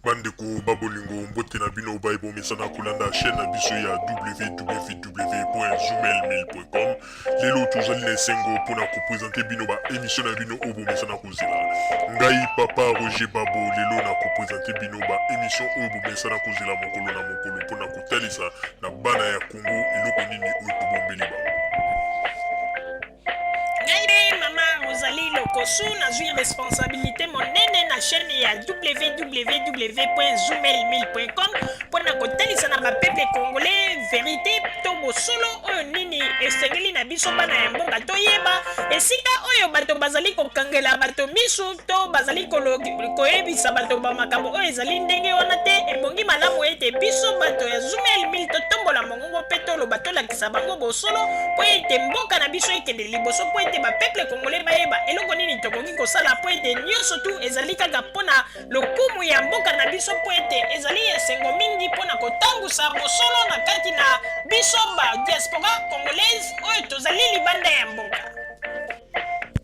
Bandeko babolingo mbote na bino baibo mesana kolanda chaîne na biso ya www.zoomel1000.com. Lelo tozali na esengo mpona kopresente bino ba émission na bino oyo bomesana kozela. Ngai papa Roger Babo lelo na kopresente bino ba émission oyo bomesana kozela mokolo na mokolo mpona kotalisa na bana ya Congo eloko nini oyo tobombeli bango. Mama Rosalie Lokosu nazwi responsabilité monene na chaîne ya www.zoomel1000.com mpona kotalisa na bapeple congolais vérité to bosolo oyo nini esengeli na biso bana ya mboka toyeba esika oyo bato bazali kokangela bato misu to bazali koyebisa bato bamakambo oyo ezali ndenge wana te. Ebongi malamu ete biso bato ya Zoomel 1000 totombola mongongo mpe toloba tolakisa bango bosolo mpo ete mboka na biso ekende liboso mpo ete bapeple congolais bayeba eloko nini tokoki kosala mpo ete nyonso tu ezali kaka mpona lokumu ya mboka na biso mpo ete ezali esengo mingi mpona kotambusa bosolo na kati na biso ba diaspora congolaise oyo tozali libanda ya mboka.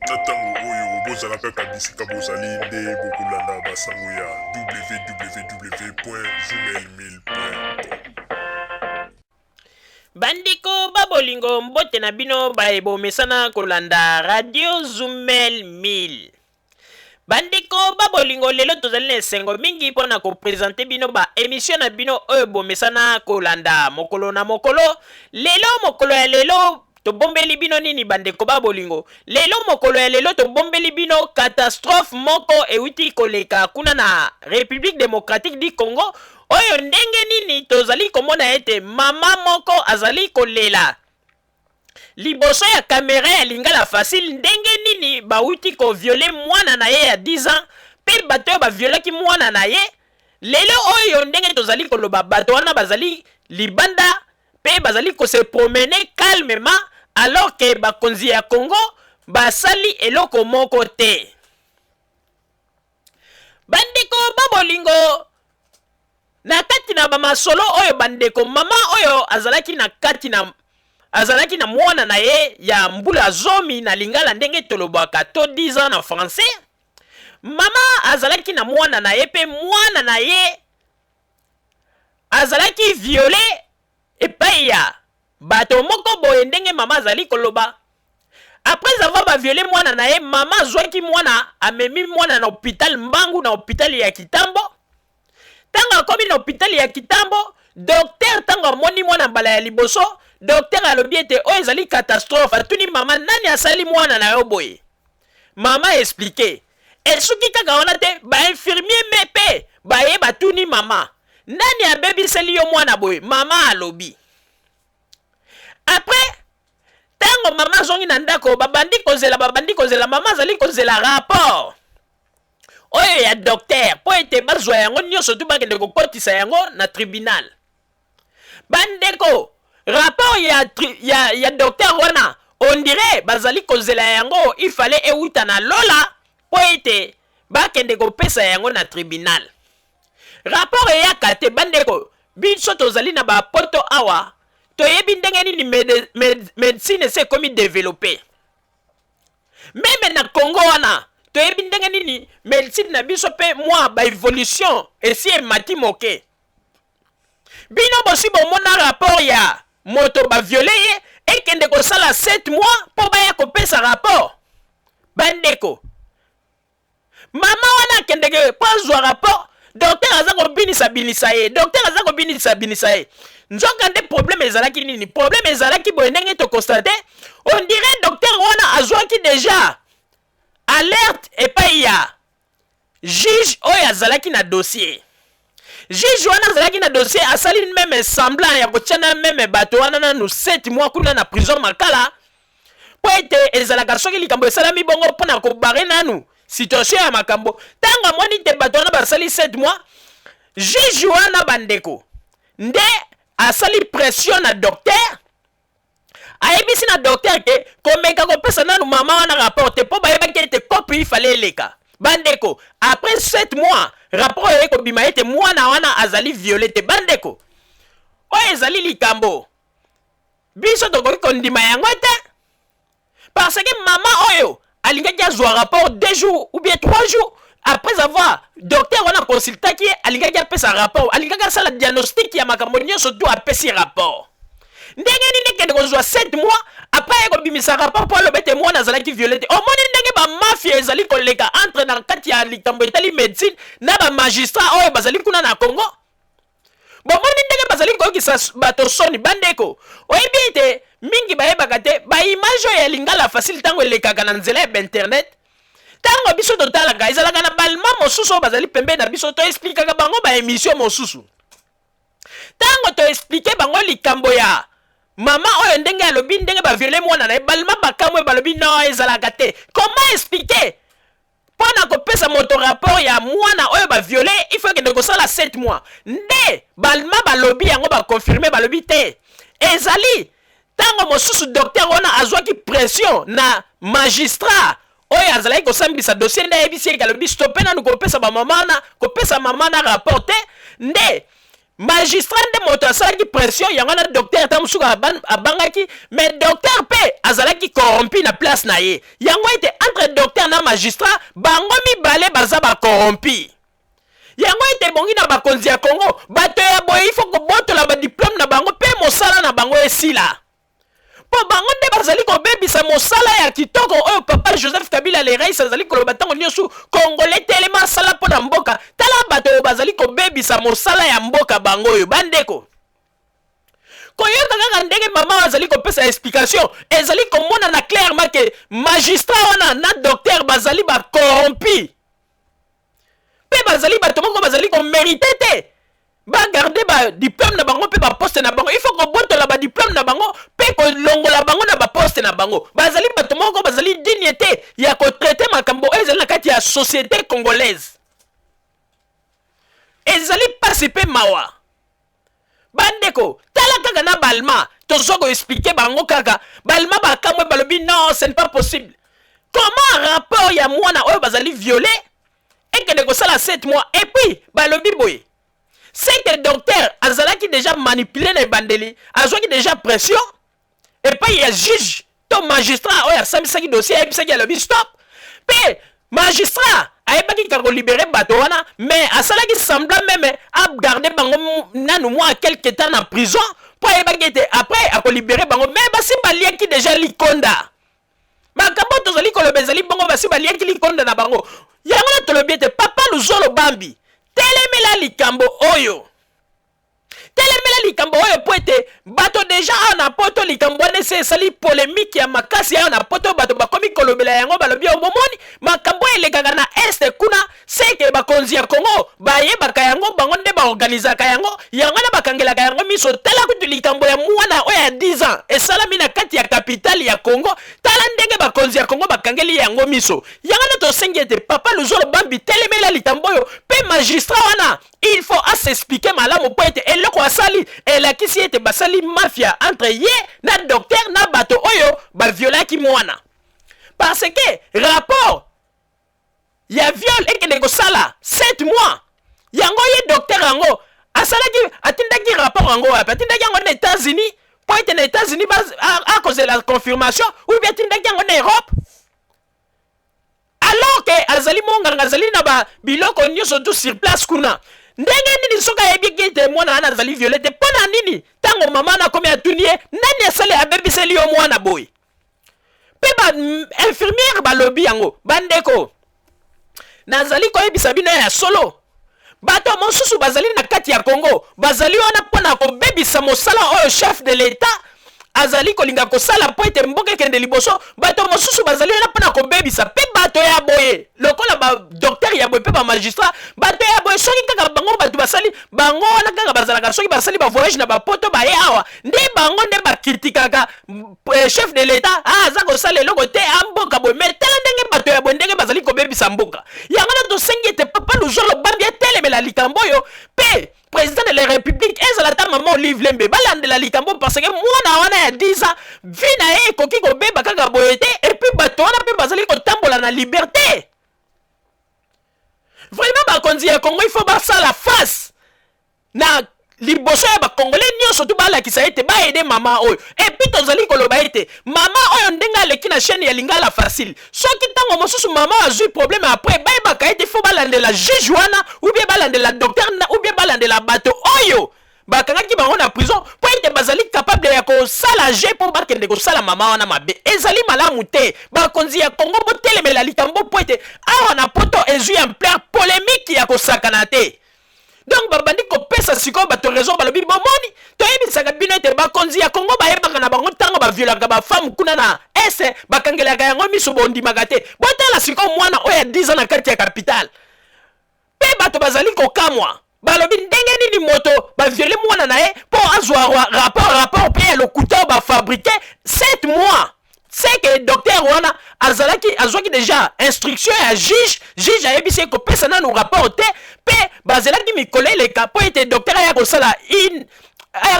Na ntango oyo bozala kaka bisika bozali nde bokolanda basango ya www.zoomel1000.com. Bandiko babolingo mbote na bino baebo mesana kolanda radio Zoomel 1000. Bandiko babolingo lelo tozali na esengo mingi mpona kopresente bino ba émission na bino oyo bomesana kolanda mokolo na mokolo. Lelo mokolo ya lelo tobombeli bino nini bandeko babolingo? Lelo mokolo ya lelo tobombeli bino catastrophe moko euti koleka kuna na République démocratique du Congo oyo ndenge nini tozali komona ete mama moko azali kolela liboso ya kamera ya lingala facile ndenge nini bauti ko viole mwana na ye ya 10 ans pe bato oyo baviolaki mwana na ye. Lelo oyo ndenge tozali koloba bato wana bazali libanda pe bazali ko se promener calmement alors que bakonzi ya Congo basali eloko moko te. Bandeko babolingo na kati na bamasolo oyo bandeko mama oyo azalaki na mwana na ye ya mbula zomi na lingala ndenge tolobaka to 10 ans na français. Mama azalaki na mwana na ye pe mwana na ye azalaki violé epai ya bato moko boye ndenge mama azali koloba. Après avoir baviolé mwana na ye, mama azwaki mwana amemi mwana na hôpital Mbangu na hôpital ya Kitambo. Tango akomi na hôpital ya Kitambo, docteur tango amoni mwana mbala ya liboso, docteur alobi ete oyo ezali catastrophe. Atuni mama nani asali mwana na yo boye? Mama expliqué. Esuki kaka wana te ba infirmier mepe baye batuni mama. Nani abebiseli yo mwana boye? Mama alobi. Après tango mama zongi na ndako babandi kozela mama azali kozela rapport oyo ya docteur po ete bazwa yango nyonso tu bakende kokotisa yango na tribunal. Bandeko rapport ya docteur wana on dirait bazali kozela yango ifale euta na lola po ete bakende kopesa yango na tribunal. Rapport eyaka te bandeko biso tozali na bapoto awa toyebi ndenge nini médecine se komi développé. Même na Congo wana toyebi ndenge nini médecine na biso pe mwa ba évolution esi emati moke. Bino bosi bomona rapport ya moto ba violé ye ekende kosala 7 mois po baya kopesa rapport. Bandeko mama wana kendeke pozwa rapport docteur azako binisa ye nzoka nde problème ezalaki nini? Problème ezalaki boye ndenge to constater on dirait docteur wana azwaki déjà alerte epai ya juge oyo azalaki na dossier. Juge wana azalaki na dossier asali même semblant ya kotiana même bato wana nanu 7 mois kuna na prison makala po ete ezalaka soki likambo esalami bongo mpona kobare nanu situation ya makambo. Tango amoni te bato wana basali 7 mois juge wana bandeko nde asali pression na docteur ayebisi na docteur ke komeka kopesa nanu mama wana rapport te po bayebaki ete kopi ifale eleka. Bandeko après 7 mois rapport eko bima ete mwana wana azali violé te. Bandeko oyo ezali likambo biso tokoki kondima yango te parce que mama oyo alingaki azwa rapport 2 jours ou bien 3 jours après avoir docteur on a consulté qui alingaki apesa rapport alingaki asala diagnostic ya makambo nyonso tu apesi rapport ndenge nini kende kozwa 7 mois après ekobimisa rapport po aloba ete mwana azalaki violé te omoni ndenge bamafia ezali koleka entre na kati ya likambo etali médecine na bamagistrat oyo bazali kuna na congo bomoni ndenge bazali koyokisa bato soni bandeko oyebi ete mingi bayebaka te baimage oyo ya lingala facile ntango elekaka na nzela ya bainternet ntango biso totalaka ezalaka na balma mosusu oyo bazali pembeni na biso toexplikaka bango baémission mosusu ntango toexplike bango likambo ya mama oyo ndenge alobi ndenge baviole mwana na ye balma bakamwe balobi no ezalaka te comment expliquer mpona kopesa moto rapport ya mwana oyo baviole il faut kende kosala 7 mois nde balma balobi yango bakonfirme balobi te ezali ntango mosusu docteur wana azwaki pression na magistrat oyo azalaki kosambisa dossier nde ayebisi eke alobi stope nanu kopesa mama na rapport te nde magistrat nde moto asalaki pression yango na docteur ta mosuku abangaki mais docteur mpe azalaki corrompi na place na ye yango ete entre docteur na magistrat bango mibale baza bacorrompi yango ete bongi na bakonzi ya congo bato ya boye ifo kobotola badiplome na bango mpe mosala na bango esila po bango nde bazali kobebisa mosala ya kitoko oyo papa Joseph Kabila le rais azali koloba ntango nyonso congolais telema asala mpo na mboka tala bato oyo bazali kobebisa mosala ya mboka bango oyo bandeko koyoka kaka ndenge mama azali kopesa explication ezali komona na clairement ke magistrat wana na docteur bazali bacorrompi mpe bazali bato moko bazali komerite te bagarde badiplome na bango mpe baposte na bango il faut kobotola badiplome na bango mpe kolongola bango na baposte na bango bazali bato moko bazali digne te ya kotraite makambo oyo ezali na kati ya société congolaise ezali pasi mpe mawa bandeko tala kaka na balma tozo koexplike bango kaka balma bakamwe balobi non ce n'est pas possible comment rapport ya mwana oyo bazali violé ekende kosala 7 mois et puis balobi boye c'est que le docteur azalaki déjà manipulé na ebandeli azwaki déjà pression et puis il y a juge to magistrat oyo asambisaki dossier ayebisaki alobi stop mpe magistrat ayebaki kaka kolibere bato wana mais asalaki semblant meme agarde bango nanu mwa quelque temps na prison mpo ayebaki ete après akolibere bango mais basi baliaki déjà likonda makambo tozali koloba ezali bongo basi baliaki likonda na bango yango na tolobi ete papa luzolo bambi telemela likambo oyo po ete bato deja ayo na poto likambo wana ese esali polémique ya makasi ayo na poto bato bakomi kolobela yango balobi omomoni makambo elekaka na este kuna seke bakonzi ya Congo bayebaka yango bango nde baorganizaka yango na bakangelaka yango miso tala kutu likambo ya mwana oyo ya 10 ans esalami na kati ya kapitali ya Congo tala ndenge bakonzi ya Congo bakangeli yango miso yango na tosengi ete papa luzolo bambi telemela likambo oyo mpe magistrat wana il faut s'expliquer malamu po ete eloko asali elakisi ete basali mafia entre ye na docteur na bato oyo baviolaki mwana parce que rapport ya viol ekende kosala 7 mois yango ye docteur yango asalaki atindaki rapport yango wapi atindaki yango na États-Unis po ete na États-Unis à cause de la confirmation ou bien atindaki yango na Europe alors que azali monganga azali na biloko nyonso tu sur place kuna ndenge nini soka yebiki ete mwana wana azali violé te mpo na nini ntango mama nakomi atuni ye nani asali abebiseli yo mwana boye mpe bainfirmiere balobi yango bandeko nazali koyebisa bino ya solo bato mosusu bazali na kati ya Congo bazali wana mpona kobebisa mosala oyo chef de l'État azali kolinga kosala po ete mboka ekende liboso bato mosusu bazali wana mpona kobebisa mpe bato ya boye lokola badocteur ya boye mpe bamagistrat bato ya boye soki kaka bango bato basali bango wana kaka bazalaka soki basali bavoyage na bapoto baye awa nde bango nde bakritikaka chef de l'État aza kosala eloko te amboka boye mais tala ndenge bato ya boye ndenge bazali kobebisa mboka yango na tosengi ete papa luzolo bambi atelemela likambo oyo mpe président de la république ezala ta maman Olive Lembe balandela likambo parce que mwana wana ya 10 ans vi na ye ekoki kobeba kaka boye te et puis bato wana mpe bazali kotambola na liberté vraiment bakonzi ya Congo il faut basala face na liboso ya bakongolais nyonso tu balakisa ete baede mama oyo epuis tozali koloba ete mama oyo ndenge aleki na chaîne ya lingala facile soki ntango mosusu mama azwi problème après bayebaka ete fo balandela juge wana ou bien balandela docteur ou bien balandela bato oyo bakangaki bango na prison po ete bazali capable ya kosala je mpo bakende kosala mama wana mabe ezali malamu te bakonzi ya kongo botelemela likambo po ete awa na poto ezwi en plein polémique ya kosakana te. Donc babandi kopesa sikoyo bato raison balobi bomoni toyebisaka bino ete bakonzi ya kongo bayebaka na bango ntango baviolaka bafemme kuna na ese bakangelaka yango miso bondimaka te botala sikoyo mwana oyo ya 10 ans na kati ya capitale mpe bato bazali kokamwa balobi ndenge nini moto baviole mwana na ye mpo azwa rapport mpe ya lokuta bafabrike 7 mois. C'est que docteur wana azwaki déjà instruction ya juge ayebisi ye kopesa nanu rapport te mpe bazelaki mikolo eleka po ete docteur aya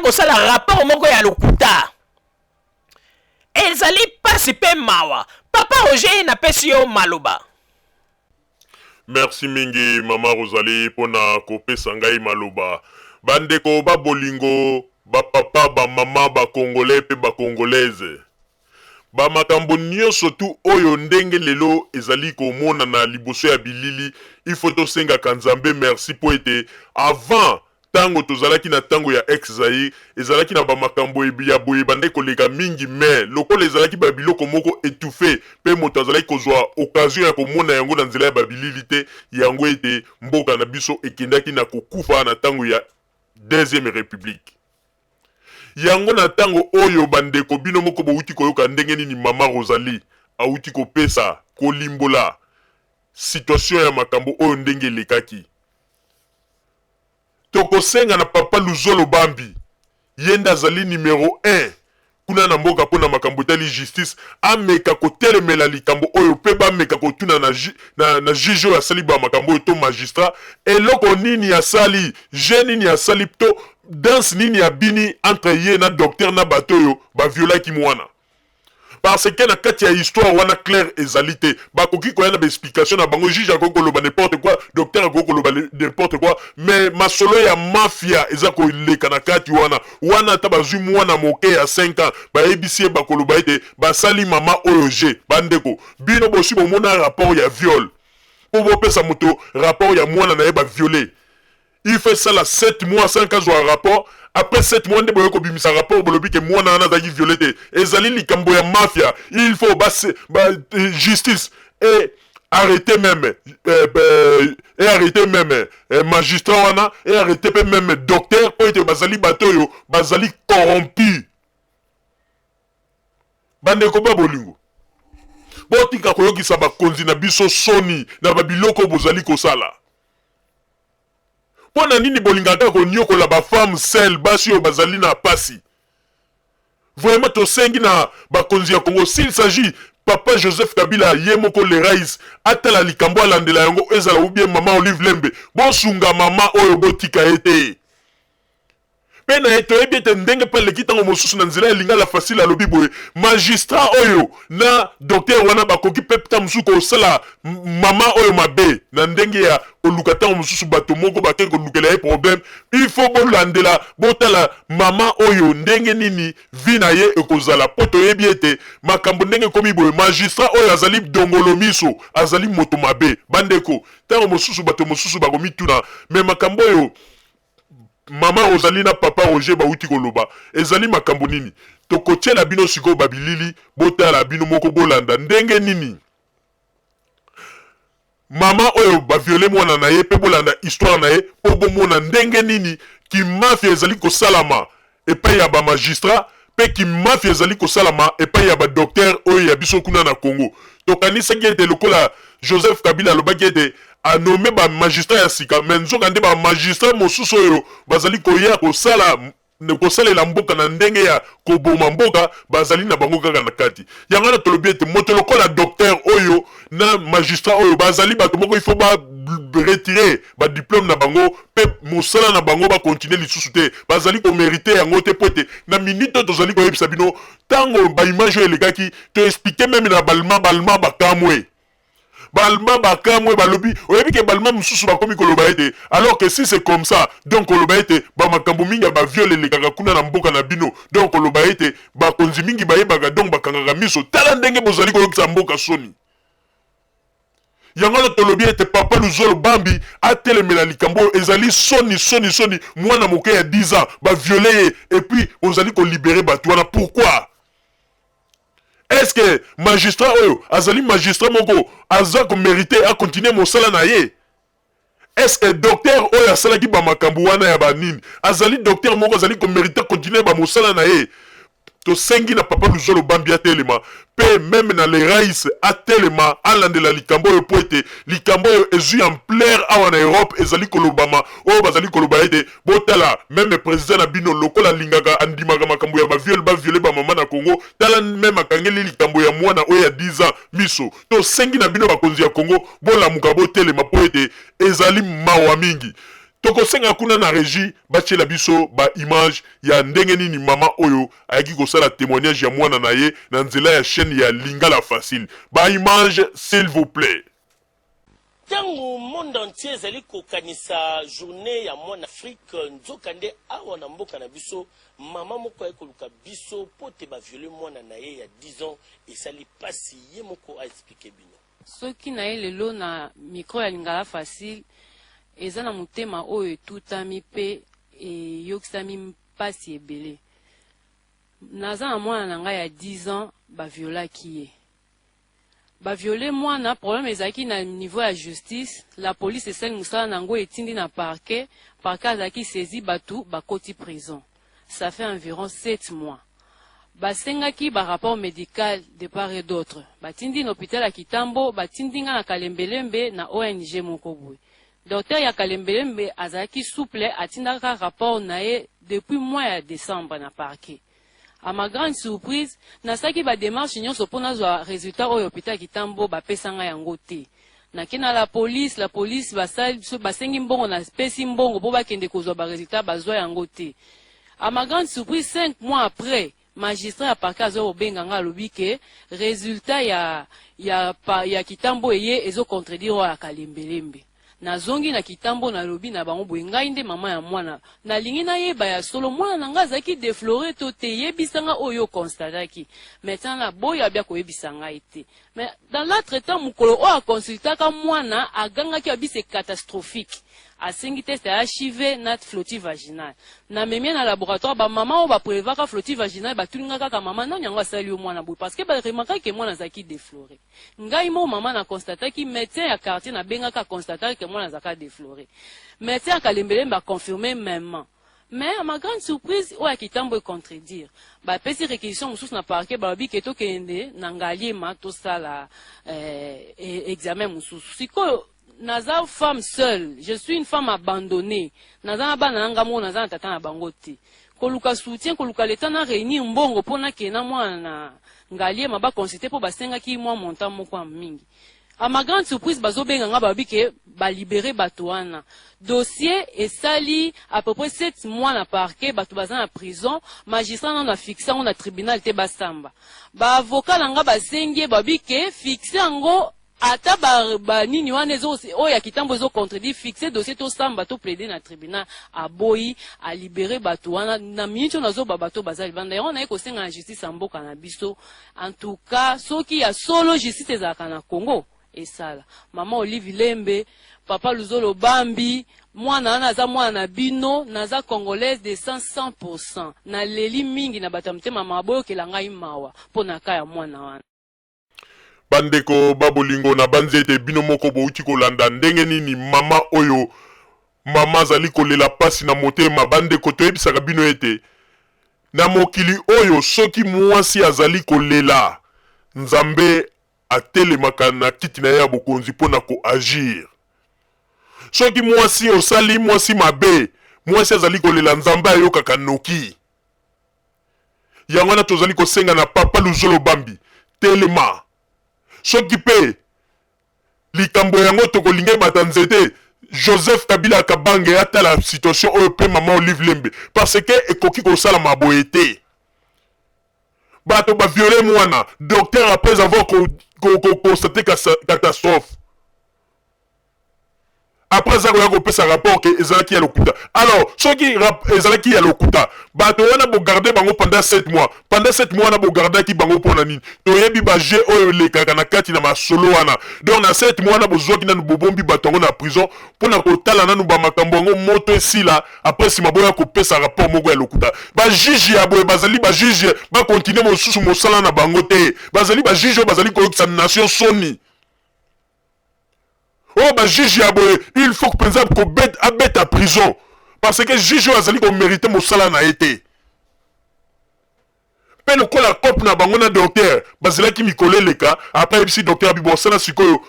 kosala rapport moko ya lokuta ezali pasi mpe mawa. Papa Roger napesi yo maloba. Merci mingi mama Rosalie pona kopesa ngai maloba. Bandeko ba bolingo ba papa ba mama ba congolais pe ba congolaise. Ba makambo nyonso tu oyo ndenge lelo ezali komona na liboso ya bilili il faut tosenga kanzambe merci po ete avant tango tozalaki na tango ya ex-Zaïre ezalaki na ba makambo ya boye bande koleka mingi mais lokola ezalaki ba biloko moko étouffé pe moto azalaki kozwa occasion ya komona yango na nzela ya ba bilili te yango ete mboka na biso ekendaki na kokufa na tango ya deuxième république. Yango na tango oyo bandeko bino moko bouti koyoka ndenge nini mama Rosalie auti kopesa kolimbola situation ya makambo oyo ndenge lekaki. Tokosenga na papa Luzolo Bambi yenda zali numéro 1 kuna na mboka pona makambo tali justice ameka kotelemela likambo oyo pe bameka kotuna na juge ya sali ba makambo oyo to magistrat eloko nini ya sali je nini ya sali to danse nini ya bini entre ye na docteur na bato yo ba violaki mwana parce que na kati ya histoire wana clair ezalité bakoki ko yana ba explication na bango juge akoko loba n'importe quoi docteur akoko loba n'importe quoi mais masolo ya mafia eza ko leka na kati wana ta bazui mwana moke ya 5 ans ba ebisi ba koloba ete ba sali mama oyoje bandeko bino bosi bo mona rapport ya viol po bo pesa moto rapport ya mwana na eba violé. Il fait ça là 7 mois sans qu'il soit rapport. Après 7 mois, il faut que rapport que moi n'a pas violé. Et Zali likambo ya mafia. Il faut justice et arrêter même magistrat et arrêter même docteur pour être bazali batoyo bazali corrompu. Bande ko ba bolingo. Botika koyokisa ba konzi na biso soni na babiloko bozali kosala. Pona nini bolingaka ko nyoko la ba femme seule basi yo bazali na pasi. Vraiment to sengi na ba konzi ya Congo s'il s'agit papa Joseph Kabila yemoko le rais atala likambo alandela yango ezala ou bien maman Olive Lembe bosunga mama oyo botika ete. Pena eto ebite ndenge pa lekitango mosusu na nzela lingala facile alobi boye magistrat oyo na docteur wana bakoki pepta musuko sala mama oyo mabe na ndenge ya olukata mususu bato moko bakenge kolukela e problème il faut bolandela botala mama oyo ndenge nini vina ye ekozala poto yebiete makambo ndenge komi boye magistrat oyo azali dongolo miso azali moto mabe bandeko tango mususu bato mususu bakomi tuna mais makambo oyo Mama Rosalie na papa Roger bauti koloba ezali makambo nini tokotiela bino siko babilili botala bino moko bolanda ndenge nini mama oyo ba violé mwana na ye pe bolanda histoire na ye po bomona ndenge nini ki mafia ezali kosalama epai ya ba magistrat pe ki mafia ezali kosalama epai ya ba docteur oyo ya biso kuna na Congo tokanisa ete lokola Joseph Kabila lobaki ete a nommé ba magistrat ya sika menzo kande ba magistrat mosusu oyo bazali koya kosala la mboka na ndenge ya koboma mboka bazali na bango kaka na kati yanga na tolobi ete moto lokola docteur oyo na magistrat oyo bazali bato moko il faut ba retirer ba diplôme na bango pe mosala na bango ba continuer lisusu te bazali ko mériter yango te pote na minute tozali ko yebisa bino tango ba image elekaki to expliquer même na balma bakamwe balma bakamwe balobi oyebi ke balma mususu bakomi koloba ete alors que si c'est comme ça donc koloba ete ba makambo mingi ba viole le kaka kuna na mboka na bino donc koloba ete ba konzi mingi bayebaka donc bakangaka miso tala ndenge bozali koyokisa mboka soni yango tolobi ete papa Luzolo Bambi atelemela likambo ezali soni mwana moke ya 10 ans ba violer et puis ozali ko libérer batwana pourquoi est-ce que magistrat oyo azali magistrat moko aza ko mériter à continuer mosala na ye est-ce que docteur oyo asalaki ba makambo wana ya banini azali docteur moko azali ko mériter continuer ba mosala na ye to sengi na papa Luzolo Bambi atelema pe même na les raïs atelema alandela likambo yo poete likambo yo ezui en plaire awa na Europe ezali kolobama o bazali koloba ete botala même président na bino lokola lingaka andimaka makambo ya ba viole ba mama na Congo tala même akangeli likambo ya mwana oyo ya 10 ans miso to sengi na bino bakonzi ya Congo bola muka botelema poete ezali mawa mingi toko senga kuna na régie bachela biso ba image ya ndenge nini mama oyo ayaki kosala témoignage ya mwana na ye na nzela ya chaîne ya Lingala Facile ba image s'il vous plaît. Tango monde entier ezali kokanisa journée ya mwana Afrique nzokande awa na mboka na biso mama moko ayekoluka biso pote ba violer mwana na ye ya 10 ans esali pasi ye moko a expliquer bino soki na ye lelo na micro ya Lingala Facile eza na mutema oyo etutami mpe eyokisami mpasi ebele naza na mwana na ngai ya 10 ans baviolaki ye baviole mwana problème ezalaki na niveau ya justice la police esali mosala nango etindi na parquet azalaki saisi batu bakoti prison ça fait environ 7 mois basengaki ba rapport médical de part et d'autre batindi na hôpital ya Kitambo batindi nga na Kalembelembe na ONG moko boye docteur ya Kalembelembe azalaki souple atindaka rapport na ye depuis mois ya décembre na parquet. À ma grande surprise, nasaki ba démarche nyonso pona zwa résultat oyo hôpital Kitambo bapesanga yango te. Nakina la police basali basengi mbongo na pesi mbongo bo bakende kozwa ba résultat bazwa yango te. À ma grande surprise 5 mois après magistrat ya parquet azo benganga lobi ke résultat ya Kitambo eye ezo contredire ya Kalembelembe. Na zongi na Kitambo na lobi na bango boye ngai nde mama ya mwana na lingi na yeba ya solo mwana na nga azaki déflorer to te yebisanga oyo constataki maintenant na boya bia ko yebisanga ite mais dans l'autre temps mukolo o a consultaka mwana agangaki abise catastrophique asengi test ya HIV na flottis vaginal na memia na laboratoire ba mama o ba prélevaka flottis vaginal ba tulingaka ka mama na nyango asali o mwana boye parce que ba remarquer que mwana azaki déflorer ngai mo mama na constataki médecin ya quartier na bengaka constater que mwana azaka déflorer médecin ya Kalembelembe ba confirmer même mais à ma grande surprise o ya Kitambo e contredire ba pesi réquisition mususu na parquet ba bi keto kende na ngaliema to sala examen mususu siko naza femme seule, je suis une femme abandonnée. Naza na bana nanga mo naza na tata na bango te. Koluka soutien koluka leta na réunir mbongo pona kena mwana na ngalie maba consulter po basenga ki mwa montant moko mingi. À ma grande surprise bazo benga nga babi ke ba libérer batoana. Dossier esali à peu près 7 mois na parquet batu baza na prison, magistrat na fixé on na tribunal te basamba. Ba avocat nanga basengi babi ke fixé ngo ata ba nini wana ezo o ya Kitambo ezo contredire fixer dossier to samba to plaider na tribunal a boyi a libérer bato wana na mincho nazo bato bazali banda yo na eko senga na justice mboka na biso en tout cas soki ya solo justice ezaka na Congo esala mama Olive Lembe papa Luzolo Bambi mwana wana aza mwana na bino naza congolaise de 100% na leli mingi na batamtema maboyo kelanga imawa pona kaya mwana wana bandeko babolingo na banzete bino moko bouti kolanda ndenge nini mama oyo mama zali kolela pasi na motema bandeko toyebisaka bino ete na mokili oyo soki mwasi azali kolela nzambe atelemaka na kiti na ya bokonzi pona ko agir soki mwasi osali mwasi mabe mwasi azali kolela nzambe ayokaka noki yango na tozali kosenga na papa Luzolo Bambi telema soki pe likambo yango tokolinga bata nzete Joseph Kabila Kabange ata la situation oyo pe mama Olive Lembe parce que ekoki kosala maboye te bato ba violer mwana docteur après avoir constaté catastrophe après ça koya kopesa rapport ke ezalaki ya lokuta. Alors soki ezalaki ya lokuta bato wana bogarde bango pendant 7 mois, pendant 7 mois na bogardaki bango mpona nini? Toyebi ba je oyo lekaka na kati na masolo wana. Donc na 7 mois na bozwaki nanu bobombi bato yango na prison mpona kotala nanu bamakambo yango moto esila après sima boya kopesa rapport moko ya lokuta. Ba juge ya boye bazali ba juge ba continuer mosusu mosala na bango te, bazali ba juge oyo bazali koyokisa nation soni. Oh bah juge ya boye il faut que par exemple qu'on bête à prison parce que juge azali ko mériter mon salaire na été. Pe le ko la cop na bango na docteur bazala ki mikole leka après ici docteur bibo sala sikoyo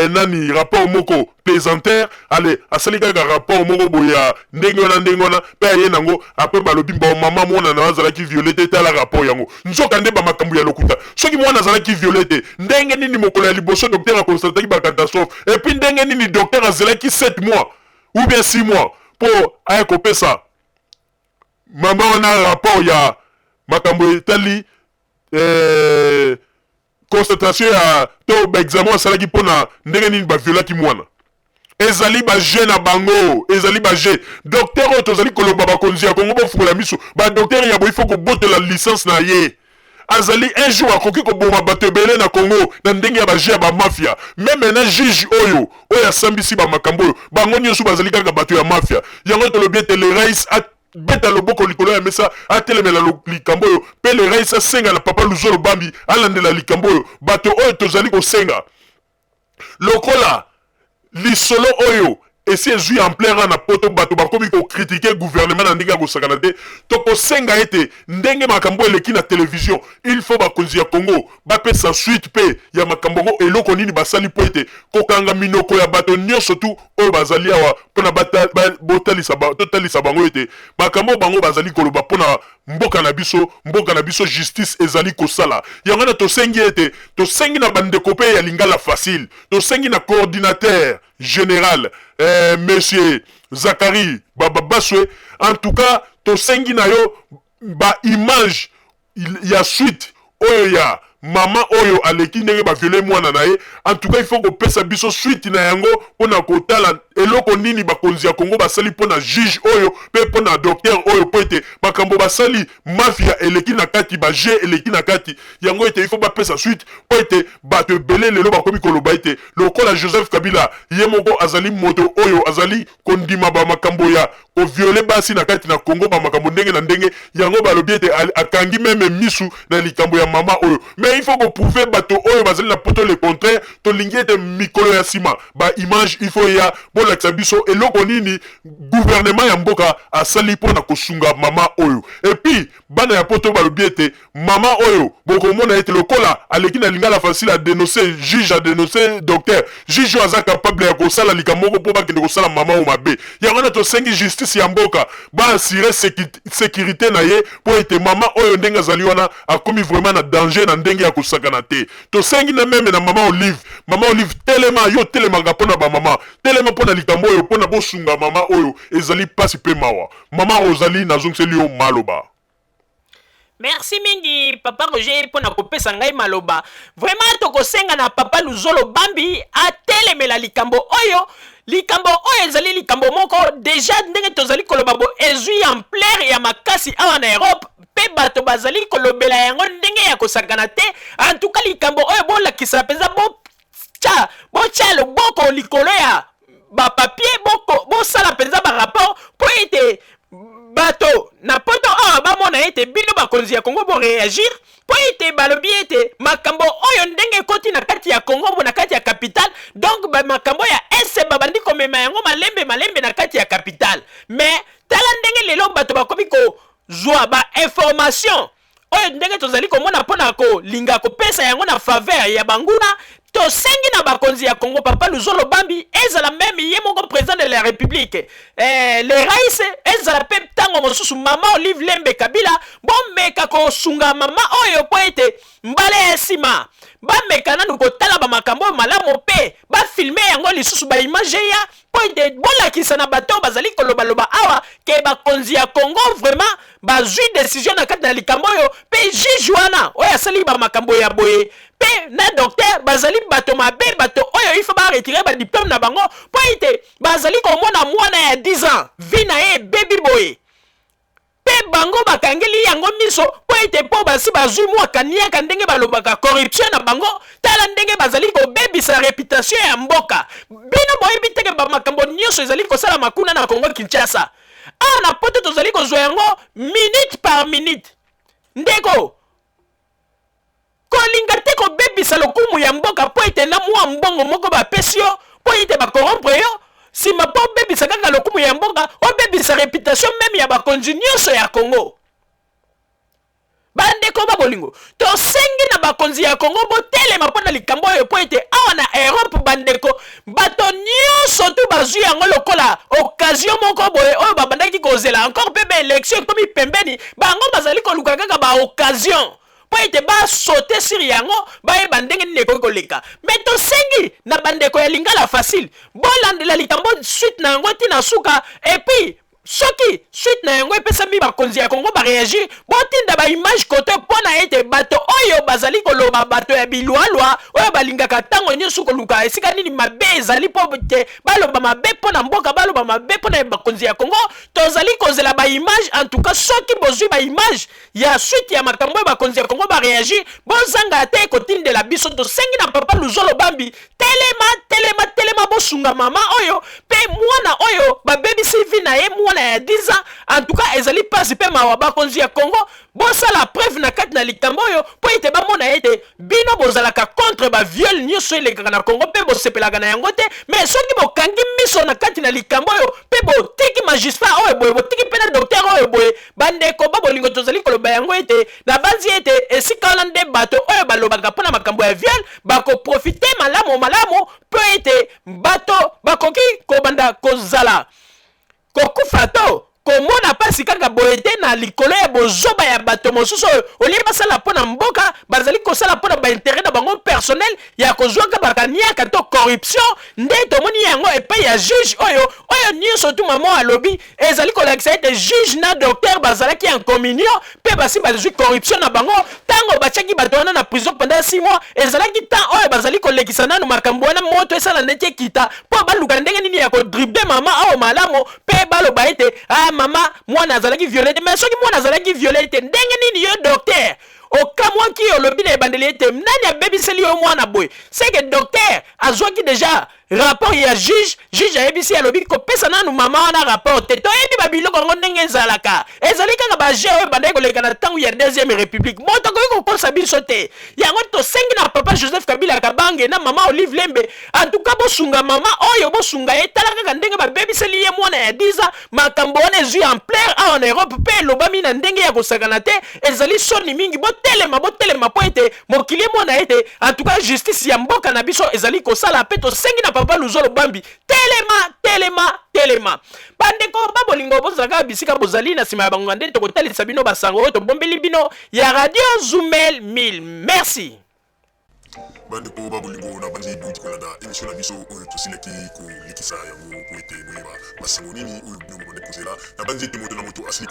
nani rapport moko plaisanteur allez asali ka rapport moko boya ndengona pe ye nango après balobi ba mama mona na azala ki violer ta la rapport yango nzoka nde ba makambu ya lokuta soki mwana azala ki violer ndenge nini mokolo ya liboso docteur a constaté ki ba catastrophe et puis ndenge nini docteur azala ki 7 mois ou bien 6 mois pour ay kopesa mama ona rapport ya makambo etali constatation ya to ba examen asalaki mpona ndenge nini baviolaki mwana ezali baje na bango ezali baje docteur oyo tozali koloba bakonzi ya kongo bofungola miso badocteur ya boye ifo kobotela licence na ye azali un jour akoki koboma bato ebele na kongo na ndenge ya baje ya bamafia meme na juge oyo asambisi bamakambo oyo bango nyonso bazali kaka bato ya mafia yango tolobi ete le rais beta loboko likolo ya mesa atelemela likambo oyo pe le rais asenga na papa Luzolo Bambi alandela likambo oyo bato oyo tozali kosenga lokola lisolo oyo esi ezwi en plein na poto bato bakomi ko critiquer gouvernement na ndenge ya kosakana te tokosenga ete ndenge makambo eleki na télévision il faut bakonzi ya Congo bapesa suite pe ya makambo ngo eloko nini basali po ete kokanga minoko ya bato nyonso tu oyo bazali awa mpona totalisa bango ete makambo bango bazali koloba mpona mboka na biso justice ezali kosala yango na tosengi ete tosengi na bandeko pe ya lingala facile tosengi na coordinateur général monsieur Zakari Bababaswe en tout cas tosengi na yo ba image ya suite oyo ya mama oyo aleki ndenge baviole mwana na ye en tout cas il faut kopesa biso suite na yango mpona kotala eloko nini bakonzi ya Kongo basali mpona juge oyo pe mpona docteur oyo po ete makambo basali mafia eleki na kati baje eleki na kati yango ete il faut bapesa suite po ete bato ebele lelo bakomi koloba ete lokola Joseph Kabila ye moko azali moto oyo azali kondima bamakambo ya koviole basi na kati na Kongo bamakambo ndenge na ndenge yango balobi ete akangi meme misu na likambo ya mama oyo mais il faut prouver bato oyo bazali na poto le contraire tolingi ete mikolo ya sima ba image il faut ya bolakisa biso eloko nini gouvernement ya mboka asali mpona kosunga mama oyo et puis bana ya poto balobi ete mama oyo bokomona ete lokola aleki na lingala facile a dénoncer juge a dénoncer docteur juge aza capable ya kosala likambo moko mpo bakende kosala mama oyo mabe yango na tosengi justice ya mboka baasire sécurité na ye mpo ete mama oyo ndenge azali wana akomi vraiment na danger na ndenge ya kosakana te tosengi na meme na mama Olive telemaka mpona bamama telema mpona likambo oyo mpona bosunga mama oyo ezali pasi mpe mawa mama ozali nazongiseli yo maloba. Merci mingi papa Roger mpona kopesa ngai maloba vraiment tokosenga na papa Luzolo Bambi atelemela likambo oyo ezali likambo moko déjà ndenge tozali koloba bo ezwi ampleur ya makasi awa na Europe pe bato bazali kolobela yango ndenge ya kosakana te en tout cas likambo oyo bolakisa penza botia loboko likolo ya bapapier bosala penza barapport po ete bato na poto awa bamona ete bino bakonzi ya Congo boreagir po ete balobi ete makambo oyo ndenge ekoti na kati ya Congo na kati ya capitale donc makambo ya ese babandi komema yango malembe na kati ya capitale mais tala ndenge lelo bato bakomi kozwa ba information oyo ndenge tozali komona mpona kolinga kopesa yango na faveur ya banguna tosengi na bakonzi ya Congo papa Luzolo Bambi ezala meme ye moko président de la République le rais ezala pe tango mosusu mama Olive Lembe Kabila bomeka kosunga mama oyo po ete mbale ya nsima bameka nanu kotala bamakambo malamu pe bafilme yango lisusu baimage ya po ete bolakisa na bato bazali kolobaloba awa ke bakonzi ya Congo vraiment bazwi décision na kati na likambo oyo pe juge wana oyo asali bamakambo ya boye pe na docteur bazali bato mabe bato oyo il faut ba retirer ba diplôme na bango po ite bazali komona mwana ya 10 ans vi na ye baby boy pe bango bakangeli yango miso po ite po basi bazwi mwaka niaka ndenge balobaka corruption na bango tala ndenge bazali kobebisa réputation ya mboka bino boyebi teke bamakambo nyonso ezali kosala makuna na Congo Kinshasa awa na poto tozali kozwa yango minute par minute ndeko kolinga te kobebisa lokumu ya mboka po ite na mwa mbongo moko bapesi yo po ite bakorompre yo sima po obebisa kaka lokumu ya mboka obebisa réputation meme ya bakonzi nyonso ya Congo bandeko babolingo tosengi na bakonzi ya Congo botelema mpo na likambo oyo po ete awa na Europe bandeko bato nyonso tu bazwi yango lokola occasion moko boye oyo babandaki kozela encore mpe baélection ekomi pembeni bango bazali koluka kaka baoccasion po ete basote sur yango bayeba ndenge nini ekoki koleka me tosengi na bandeko ya lingala facile bolandela likambo suite na yango ntina suka epuis soki suite na yango epesami bakonzi ya Congo bareagir botinda baimage kote mpo na ete bato oyo bazali koloba bato ya bilwalwa oyo balingaka ntango nyonso koluka esika nini mabe ezali mpo te baloba mabe mpo na mboka baloba mabe mpo na bakonzi ya Congo tozali kozela baimage en tout cas soki bozwi baimage ya suite ya makambo oyo bakonzi ya Congo bareagir bozanga te kotindela biso tosengi na papa Luzolo Bambi telema bosunga mama oyo pe mwana oyo babebisi vi na ye mwana ya 10 ans en tout cas ezali pasi pe mawa bakonzi ya Congo bosala preuve na kati na likambo oyo po ete bamona ete bino bozalaka contre baviole nyonso elekaka na Congo mpe bosepelaka na yango te mais soki bokangi miso na kati na likambo oyo mpe botiki magistrat oyo boye botiki mpe na docteur oyo boye bandeko babolingo tozali koloba yango ete na banzi ete esika wana nde bato oyo balobaka mpona makambo ya viole bakoprofite malamu po ete bato bakoki kobanda kozala kokufa to komona pasi kaka boye te na likolo ya bozoba ya bato mosusu oyo olie basala mpo na mboka bazali kosala mpo na baintere na bango personnel ya kozwaka bakaniaka to corruption nde tomoni yango epai ya juge oyo nyonso tu mama alobi ezali kolakisa ete juge na docteur bazalaki en communion mpe basi bazwi corruption na bango ntango batiaki bato wana na prison pendant 6 mois ezalaki temps oyo bazali kolekisa nanu makambo wana moto esala ndeti ekita mpo baluka ndenge nini ya kodrible mama awo malamu mpe baloba ete mama mwana azalaki violete mais soki mwana azalaki violete ndenge nini yo docteur okamwaki olobi na ebandeli ete nani abebiseli yo mwana boye seke docteur azwaki déjà rapport ya juge ayebisi alobi kopesa nanu mama wana rapport te toyebi babiloko yango ndenge ezalaka ezali kaka baje oyo bandaki koleka na ntango ya 2e république moto akoki kokosa biso te yango tosengi na papa Joseph Kabila Kabange na mama Olive Lembe en tout cas bosunga mama oyo bosunga ye tala kaka ndenge babebiseli ye mwana ya 10 ans makambo wana ezwi ampleur awa na Europe mpe elobami na ndenge ya kosakana te ezali soni mingi botelema po ete mokili mwana ete en tout cas justice ya mboka na biso ezali kosala mpe tosengi na papa Luzolo Bambi telema bandeko babolingo bozalaka bisika bozali na nsima ya bango nde tokotalisa bino basango oyo tobombeli bino ya radio Zumel 1000 merci bandeko babolingo na bandi duti kolanda émission na biso oyo tosilaki kolikisa yango po ete boyeba basango nini oyo bino bobande kozela na bandi ete moto na moto asili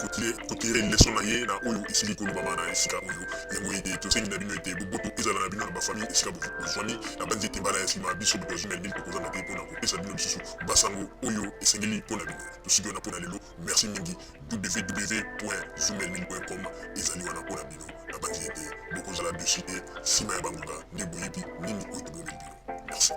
kotire leson na ye na oyo esili kolobama na esika oyo yango ete tosengi na bino ete boboto ezala na bino na bafamille esika bozwami na bandi ete mbala ya nsima biso boto Zumel 1000 tokozanga te mpona kopesa bino lisusu basango oyo esengeli mpona bino tosiki wana mpona lelo merci mingi www.zumel1000.com ezali wana mpona bino na bandi ete bokozala dessus te nsima ya bangonga nde boyebi nini oyo tobomeli bino merci